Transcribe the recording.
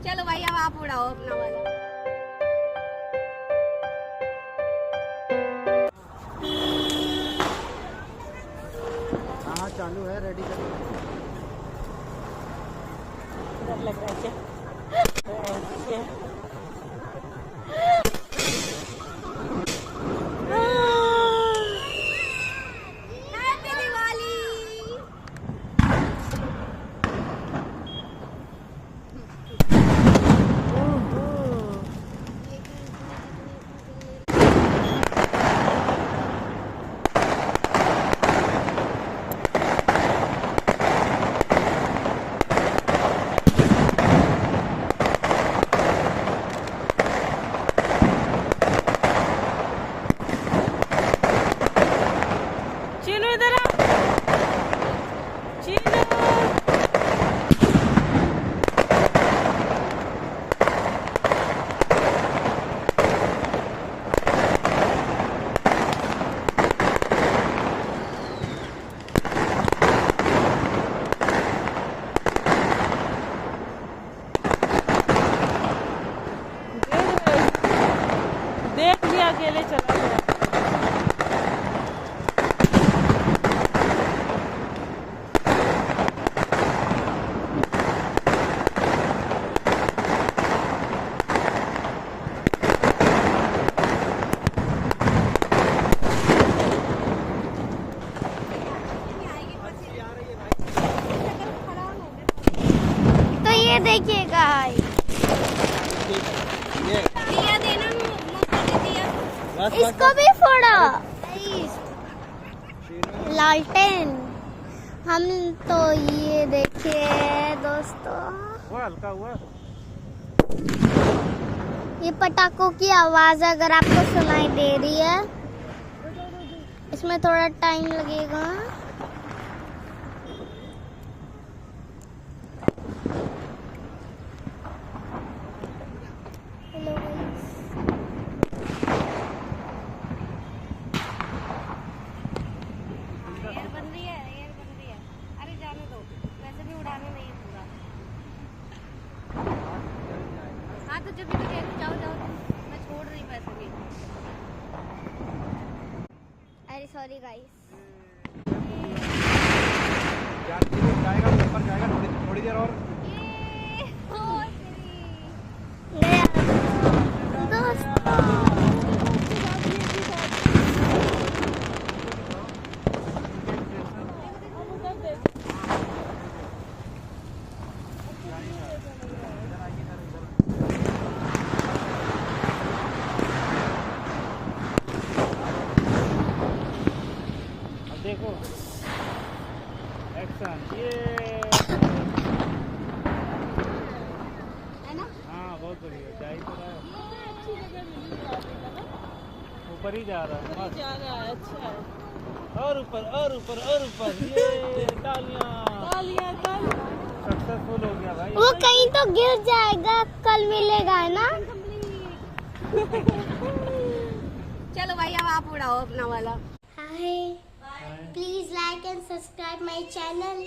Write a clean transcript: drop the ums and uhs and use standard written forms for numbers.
चलो भाई अब आप उड़ाओ अपना वाला। हाँ चालू है, रेडी कर। डर लग रहा है क्या? हैप्पी दिवाली। चीनू इधर आ। चीनू देख लिया, अकेले चला गया। तो ये देखिए गाइस, दिया देना मम्मा ने दिया, इसको भी फोड़ो। लालटेन हम तो ये देखिए दोस्तों, वो हल्का हुआ। ये पटाखों की आवाज अगर आपको सुनाई दे रही है, इसमें थोड़ा टाइम लगेगा। हेलो गाइस, एयर बन रही है, एयर बन रही है। अरे जाने दो, वैसे भी उड़ाने नहीं है पूरा। हाँ तो जब भी तो कह रही हूँ, जाओ जाओ, मैं छोड़ रही वैसे भी। अरे सॉरी गाइस। जाएगा ऊपर जाएगा, थोड़ी देर और। देखो एक्शन, ये है ना? हाँ बहुत बढ़िया, जा ही तो रहा है, अच्छी जगह मिली है ऊपर ही जा रहा है, मस्त। जा रहा है। अच्छा है। और ऊपर और ऊपर और ऊपर, ये तालियां। तालियां तालियां। सक्सेसफुल हो गया भाई। वो कहीं तो गिर जाएगा, कल मिलेगा, है ना? चलो भाई अब आप उड़ाओ अपना वाला। Hi, please like and subscribe my channel.